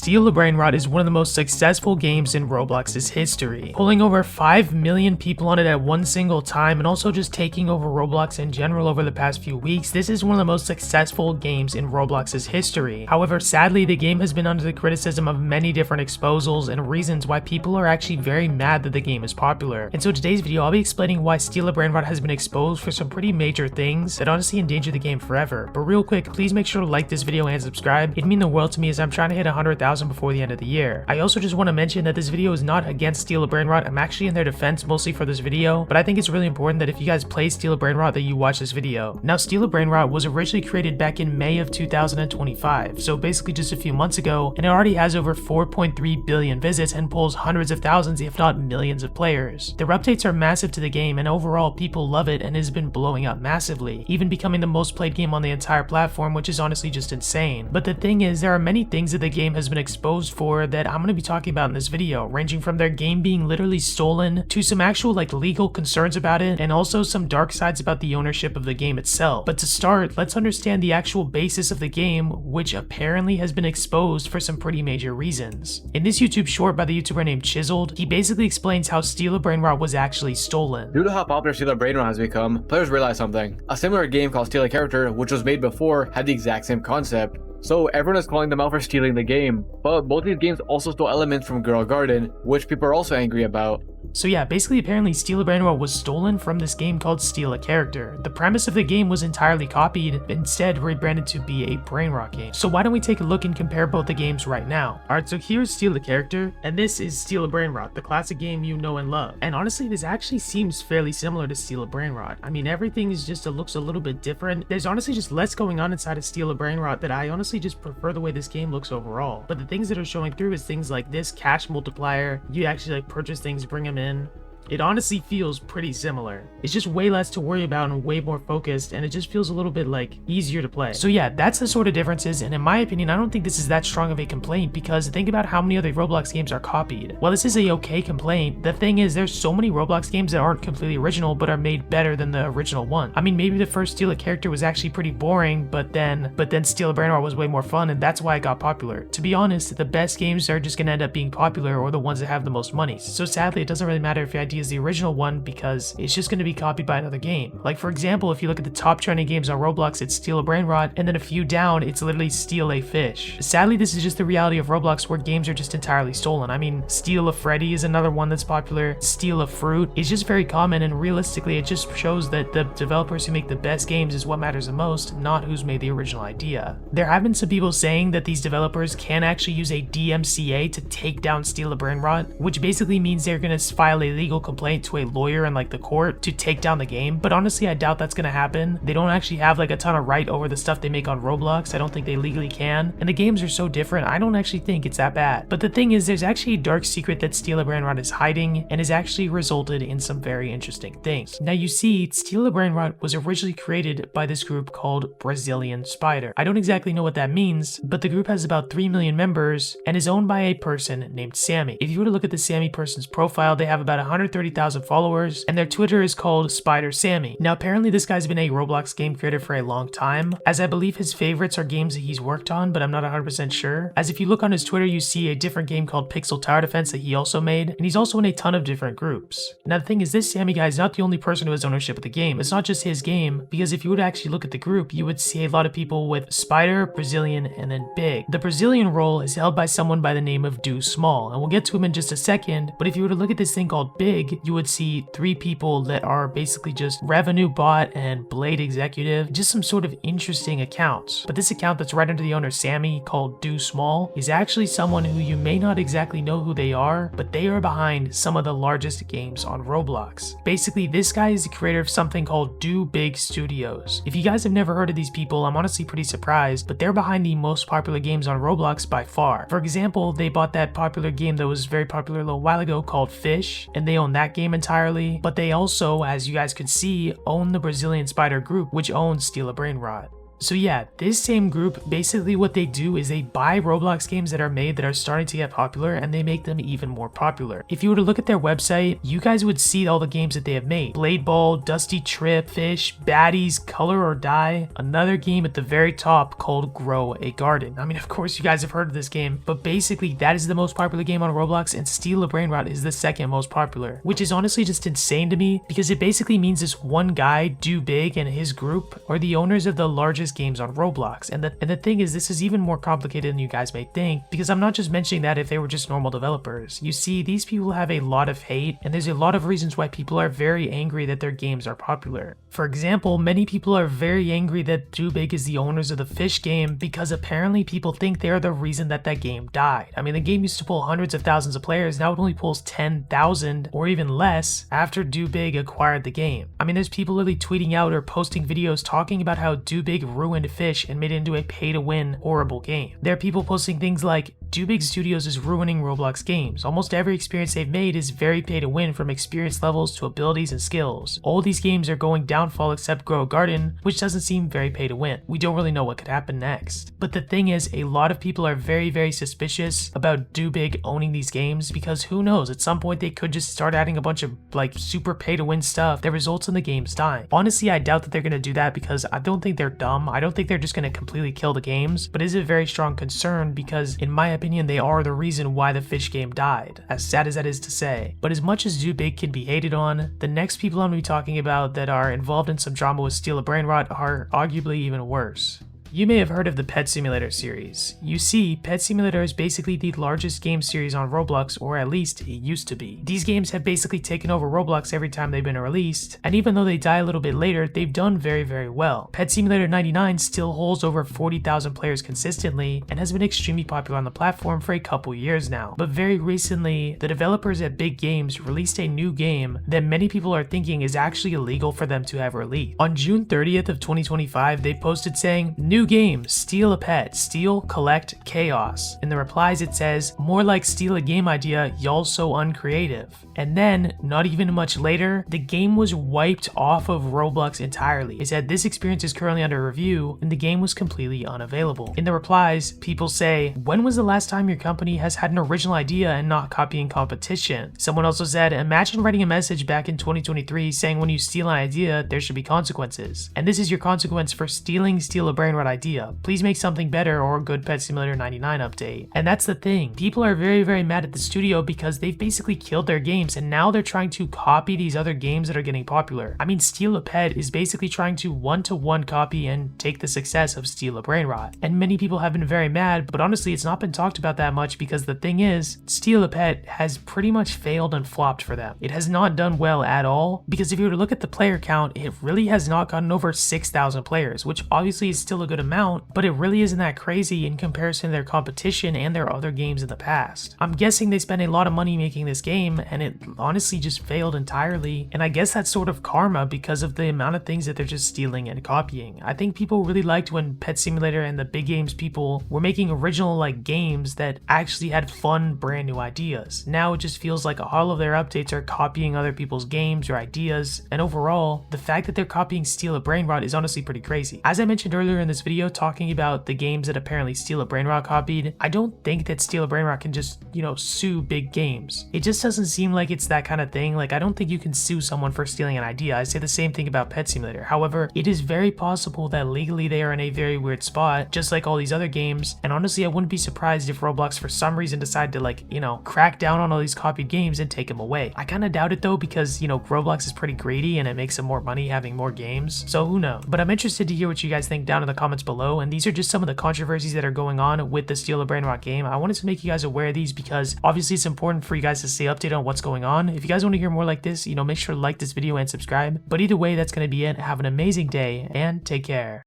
Steal a Brainrot is one of the most successful games in Roblox's history, pulling over 5 million people on it at one single time and also just taking over Roblox in general over the past few weeks. This is one of the most successful games in Roblox's history. However, sadly, the game has been under the criticism of many different exposals and reasons why people are actually very mad that the game is popular. And so today's video, I'll be explaining why Steal a Brainrot has been exposed for some pretty major things that honestly endanger the game forever. But real quick, please make sure to like this video and subscribe. It'd mean the world to me as I'm trying to hit 100,000 before the end of the year. I also just want to mention that this video is not against Steal a Brainrot. I'm actually in their defense mostly for this video, but I think it's really important that if you guys play Steal a Brainrot that you watch this video. Now, Steal a Brainrot was originally created back in May of 2025, so basically just a few months ago, and it already has over 4.3 billion visits and pulls hundreds of thousands if not millions of players. Their updates are massive to the game, and overall people love it and has been blowing up massively, even becoming the most played game on the entire platform, which is honestly just insane. But the thing is, there are many things that the game has been exposed for that I'm going to be talking about in this video, ranging from their game being literally stolen to some actual legal concerns about it, and also some dark sides about the ownership of the game itself. But to start, let's understand the actual basis of the game, which apparently has been exposed for some pretty major reasons. In this YouTube short by the YouTuber named Chiseled, he basically explains how Steal a Brainrot was actually stolen. Due to how popular Steal a Brainrot has become, players realized something. A similar game called Steal a Character, which was made before, had the exact same concept. So everyone is calling them out for stealing the game, but both these games also stole elements from Girl Garden, which people are also angry about. So yeah, basically apparently Steal a Brainrot was stolen from this game called Steal a Character. The premise of the game was entirely copied, instead rebranded to be a Brainrot game. So why don't we take a look and compare both the games right now. Alright, so here's Steal a Character, and this is Steal a Brainrot, the classic game you know and love. And honestly, this actually seems fairly similar to Steal a Brainrot. I mean, everything is just, it looks a little bit different. There's honestly just less going on inside of Steal a Brainrot that I honestly just prefer the way this game looks overall. But the things that are showing through is things like this cash multiplier. You actually purchase things, bring them in. It honestly feels pretty similar. It's just way less to worry about and way more focused, and it just feels a little bit easier to play. So yeah, that's the sort of differences, and in my opinion, I don't think this is that strong of a complaint because think about how many other Roblox games are copied. While this is a okay complaint, the thing is there's so many Roblox games that aren't completely original but are made better than the original one. I mean, maybe the first Steal a Character was actually pretty boring, but then Steal a Brainrot was way more fun, and that's why it got popular. To be honest, the best games are just gonna end up being popular or the ones that have the most money. So sadly, it doesn't really matter if your idea is the original one because it's just going to be copied by another game. Like for example, if you look at the top trending games on Roblox, it's Steal a Brainrot, and then a few down, it's literally Steal a Fish. Sadly, this is just the reality of Roblox where games are just entirely stolen. I mean, Steal a Freddy is another one that's popular. Steal a Fruit is just very common, and realistically, it just shows that the developers who make the best games is what matters the most, not who's made the original idea. There have been some people saying that these developers can actually use a DMCA to take down Steal a Brainrot, which basically means they're going to file a legal complaint to a lawyer in the court to take down the game, but honestly I doubt that's gonna happen. They don't actually have a ton of right over the stuff they make on Roblox. I don't think they legally can, and the games are so different, I don't actually think it's that bad. But the thing is, there's actually a dark secret that Steal a Brainrot is hiding and has actually resulted in some very interesting things. Now you see, Steal a Brainrot was originally created by this group called Brazilian Spider. I don't exactly know what that means, but the group has about 3 million members and is owned by a person named Sammy. If you were to look at the Sammy person's profile, they have about 130,000 followers, and their Twitter is called Spider Sammy. Now apparently this guy's been a Roblox game creator for a long time, as I believe his favorites are games that he's worked on, but I'm not 100% sure. As if you look on his Twitter, you see a different game called Pixel Tower Defense that he also made, and he's also in a ton of different groups. Now the thing is, this Sammy guy is not the only person who has ownership of the game. It's not just his game, because if you would actually look at the group, you would see a lot of people with Spider, Brazilian, and then Big. The Brazilian role is held by someone by the name of Do Small, and we'll get to him in just a second, but if you were to look at this thing called Big, you would see 3 people that are basically just Revenue Bot and Blade Executive, just some sort of interesting accounts. But this account that's right under the owner Sammy, called Do Small, is actually someone who you may not exactly know who they are, but they are behind some of the largest games on Roblox. Basically, this guy is the creator of something called Do Big Studios. If you guys have never heard of these people, I'm honestly pretty surprised, but they're behind the most popular games on Roblox by far. For example, they bought that popular game that was very popular a little while ago called Fish, and they own that game entirely, but they also, as you guys could see, own the Brazilian Spider group, which owns Steal a Brainrot. So yeah, this same group, basically what they do is they buy Roblox games that are made that are starting to get popular and they make them even more popular. If you were to look at their website, you guys would see all the games that they have made. Blade Ball, Dusty Trip, Fish, Baddies, Color or Die, another game at the very top called Grow a Garden. I mean, of course you guys have heard of this game, but basically that is the most popular game on Roblox and Steal a Brainrot is the second most popular, which is honestly just insane to me because it basically means this one guy, Do Big, and his group are the owners of the largest games on Roblox. And the thing is, this is even more complicated than you guys may think, because I'm not just mentioning that if they were just normal developers. You see, these people have a lot of hate, and there's a lot of reasons why people are very angry that their games are popular. For example, many people are very angry that Do Big is the owners of the Fish game because apparently people think they're the reason that that game died. I mean, the game used to pull hundreds of thousands of players, now it only pulls 10,000 or even less after Do Big acquired the game. I mean, there's people literally tweeting out or posting videos talking about how Do Big ruined Fish and made it into a pay-to-win horrible game. There are people posting things like, Do Big Studios is ruining Roblox games. Almost every experience they've made is very pay-to-win, from experience levels to abilities and skills. All these games are going downfall except Grow a Garden, which doesn't seem very pay-to-win. We don't really know what could happen next. But the thing is, a lot of people are very, very suspicious about Do Big owning these games because who knows, at some point they could just start adding a bunch of like super pay-to-win stuff that results in the games dying. Honestly, I doubt that they're going to do that because I don't think they're dumb. I don't think they're just going to completely kill the games, but it is a very strong concern because in my opinion they are the reason why the Fish game died, as sad as that is to say. But as much as Do Big can be hated on, the next people I'm going to be talking about that are involved in some drama with Steal a Brainrot are arguably even worse. You may have heard of the Pet Simulator series. You see, Pet Simulator is basically the largest game series on Roblox, or at least it used to be. These games have basically taken over Roblox every time they've been released, and even though they die a little bit later, they've done very, very well. Pet Simulator 99 still holds over 40,000 players consistently, and has been extremely popular on the platform for a couple years now. But very recently, the developers at Big Games released a new game that many people are thinking is actually illegal for them to have released. On June 30th of 2025, they posted saying, "New game, steal a pet, steal, collect, chaos." In the replies it says, "More like steal a game idea, y'all so uncreative." And then, not even much later, the game was wiped off of Roblox entirely. It said, "This experience is currently under review," and the game was completely unavailable. In the replies, people say, "When was the last time your company has had an original idea and not copying competition?" Someone also said, "Imagine writing a message back in 2023 saying when you steal an idea, there should be consequences. And this is your consequence for stealing Steal a Brainrot idea. Please make something better or a good Pet Simulator 99 update." And that's the thing. People are very, very mad at the studio because they've basically killed their games and now they're trying to copy these other games that are getting popular. I mean, Steal a Pet is basically trying to one-to-one copy and take the success of Steal a Brainrot. And many people have been very mad, but honestly, it's not been talked about that much because the thing is, Steal a Pet has pretty much failed and flopped for them. It has not done well at all because if you were to look at the player count, it really has not gotten over 6,000 players, which obviously is still a good amount, but it really isn't that crazy in comparison to their competition and their other games in the past. I'm guessing they spent a lot of money making this game and it honestly just failed entirely, and I guess that's sort of karma because of the amount of things that they're just stealing and copying. I think people really liked when Pet Simulator and the Big Games people were making original games that actually had fun brand new ideas. Now it just feels like all of their updates are copying other people's games or ideas, and overall, the fact that they're copying Steal a Brainrot is honestly pretty crazy. As I mentioned earlier in this video talking about the games that apparently Steal a Brainrot copied, I don't think that Steal a Brainrot can just, sue Big Games. It just doesn't seem like it's that kind of thing. Like, I don't think you can sue someone for stealing an idea. I say the same thing about Pet Simulator. However, it is very possible that legally they are in a very weird spot, just like all these other games, and honestly, I wouldn't be surprised if Roblox for some reason decided to crack down on all these copied games and take them away. I kind of doubt it though because, Roblox is pretty greedy and it makes them more money having more games, so who knows. But I'm interested to hear what you guys think down in the comments below, and these are just some of the controversies that are going on with the Steal a Brainrot game. I wanted to make you guys aware of these because obviously it's important for you guys to stay updated on what's going on. If you guys want to hear more like this, make sure to like this video and subscribe. But either way, that's going to be it. Have an amazing day and take care.